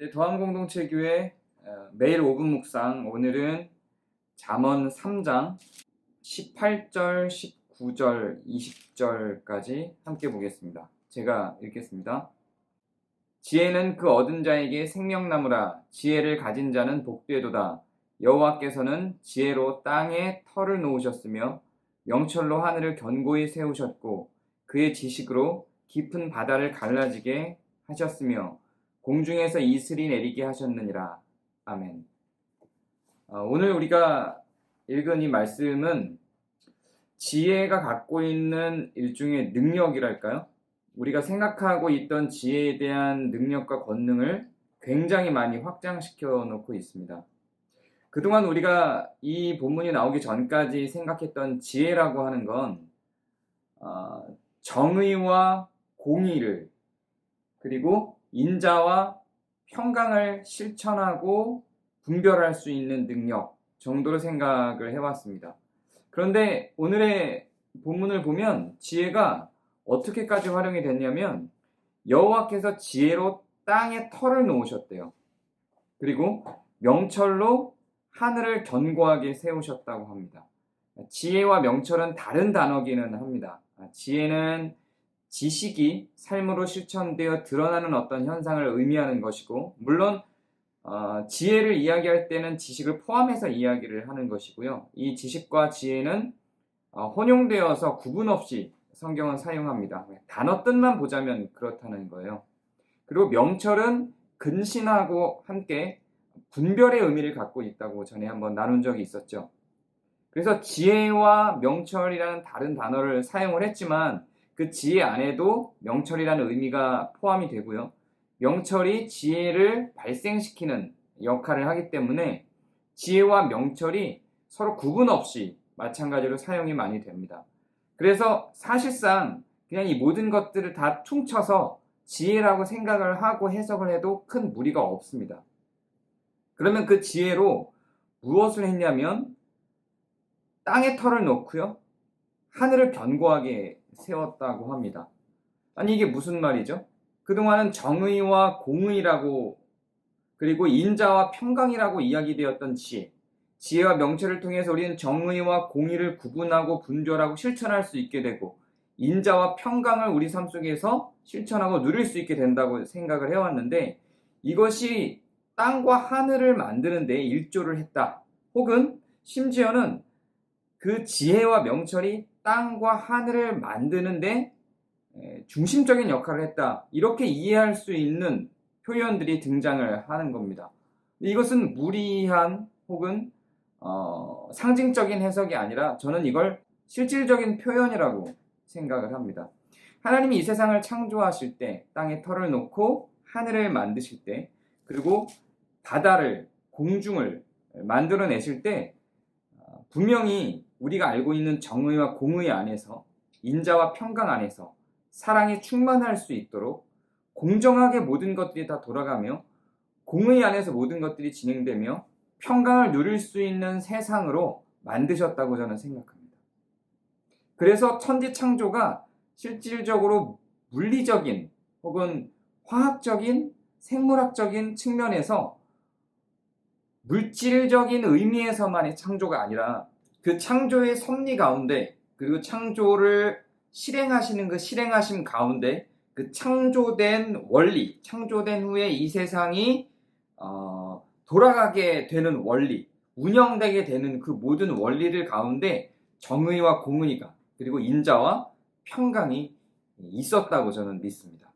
네, 더함공동체교회 매일 5분 묵상. 오늘은 잠언 3장 18절, 19절, 20절까지 함께 보겠습니다. 제가 읽겠습니다. 지혜는 그 얻은 자에게 생명나무라. 지혜를 가진 자는 복되도다. 여호와께서는 지혜로 땅에 터를 놓으셨으며 명철로 하늘을 견고히 세우셨고 그의 지식으로 깊은 바다를 갈라지게 하셨으며 공중에서 이슬이 내리게 하셨느니라. 아멘. 오늘 우리가 읽은 이 말씀은 지혜가 갖고 있는 일종의 능력이랄까요? 우리가 생각하고 있던 지혜에 대한 능력과 권능을 굉장히 많이 확장시켜 놓고 있습니다. 그동안 우리가 이 본문이 나오기 전까지 생각했던 지혜라고 하는 건 정의와 공의를 그리고 인자와 평강을 실천하고 분별할 수 있는 능력 정도로 생각을 해왔습니다. 그런데 오늘의 본문을 보면 지혜가 어떻게까지 활용이 됐냐면 여호와께서 지혜로 땅에 터를 놓으셨대요. 그리고 명철로 하늘을 견고하게 세우셨다고 합니다. 지혜와 명철은 다른 단어기는 합니다. 지혜는 지식이 삶으로 실천되어 드러나는 어떤 현상을 의미하는 것이고, 물론 지혜를 이야기할 때는 지식을 포함해서 이야기를 하는 것이고요. 이 지식과 지혜는 혼용되어서 구분 없이 성경은 사용합니다. 단어 뜻만 보자면 그렇다는 거예요. 그리고 명철은 근신하고 함께 분별의 의미를 갖고 있다고 전에 한번 나눈 적이 있었죠. 그래서 지혜와 명철이라는 다른 단어를 사용을 했지만 그 지혜 안에도 명철이라는 의미가 포함이 되고요. 명철이 지혜를 발생시키는 역할을 하기 때문에 지혜와 명철이 서로 구분 없이 마찬가지로 사용이 많이 됩니다. 그래서 사실상 그냥 이 모든 것들을 다 퉁쳐서 지혜라고 생각을 하고 해석을 해도 큰 무리가 없습니다. 그러면 그 지혜로 무엇을 했냐면 땅에 터를 놓고요. 하늘을 견고하게 세웠다고 합니다. 아니 이게 무슨 말이죠? 그동안은 정의와 공의라고 그리고 인자와 평강이라고 이야기되었던 지혜와 명철을 통해서 우리는 정의와 공의를 구분하고 분별하고 실천할 수 있게 되고 인자와 평강을 우리 삶 속에서 실천하고 누릴 수 있게 된다고 생각을 해왔는데 이것이 땅과 하늘을 만드는 데 일조를 했다. 혹은 심지어는 그 지혜와 명철이 땅과 하늘을 만드는데 중심적인 역할을 했다. 이렇게 이해할 수 있는 표현들이 등장을 하는 겁니다. 이것은 무리한 혹은 상징적인 해석이 아니라 저는 이걸 실질적인 표현이라고 생각을 합니다. 하나님이 이 세상을 창조하실 때 땅에 터를 놓고 하늘을 만드실 때 그리고 바다를 공중을 만들어내실 때 분명히 우리가 알고 있는 정의와 공의 안에서 인자와 평강 안에서 사랑이 충만할 수 있도록 공정하게 모든 것들이 다 돌아가며 공의 안에서 모든 것들이 진행되며 평강을 누릴 수 있는 세상으로 만드셨다고 저는 생각합니다. 그래서 천지 창조가 실질적으로 물리적인 혹은 화학적인 생물학적인 측면에서 물질적인 의미에서만의 창조가 아니라 그 창조의 섭리 가운데 그리고 창조를 실행하시는 그 실행하심 가운데 그 창조된 원리, 창조된 후에 이 세상이 돌아가게 되는 원리, 운영되게 되는 그 모든 원리를 가운데 정의와 공의가 그리고 인자와 평강이 있었다고 저는 믿습니다.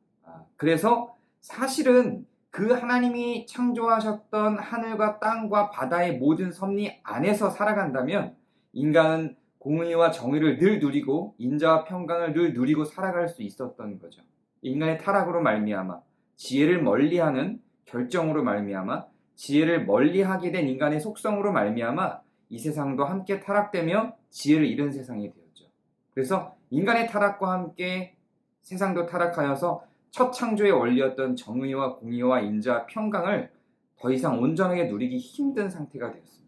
그래서 사실은 그 하나님이 창조하셨던 하늘과 땅과 바다의 모든 섭리 안에서 살아간다면 인간은 공의와 정의를 늘 누리고 인자와 평강을 늘 누리고 살아갈 수 있었던 거죠. 인간의 타락으로 말미암아 지혜를 멀리하는 결정으로 말미암아 지혜를 멀리하게 된 인간의 속성으로 말미암아 이 세상도 함께 타락되며 지혜를 잃은 세상이 되었죠. 그래서 인간의 타락과 함께 세상도 타락하여서 첫 창조의 원리였던 정의와 공의와 인자, 평강을 더 이상 온전하게 누리기 힘든 상태가 되었습니다.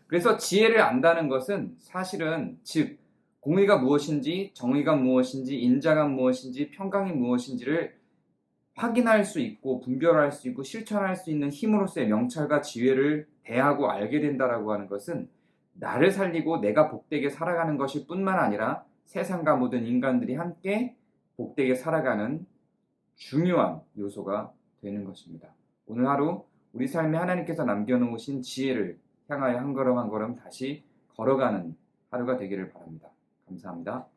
그래서 지혜를 안다는 것은 사실은 즉 공의가 무엇인지 정의가 무엇인지 인자가 무엇인지 평강이 무엇인지를 확인할 수 있고 분별할 수 있고 실천할 수 있는 힘으로서의 명찰과 지혜를 대하고 알게 된다라고 하는 것은 나를 살리고 내가 복되게 살아가는 것일 뿐만 아니라 세상과 모든 인간들이 함께 복되게 살아가는 중요한 요소가 되는 것입니다. 오늘 하루 우리 삶에 하나님께서 남겨놓으신 지혜를 향하여 한 걸음 한 걸음 다시 걸어가는 하루가 되기를 바랍니다. 감사합니다.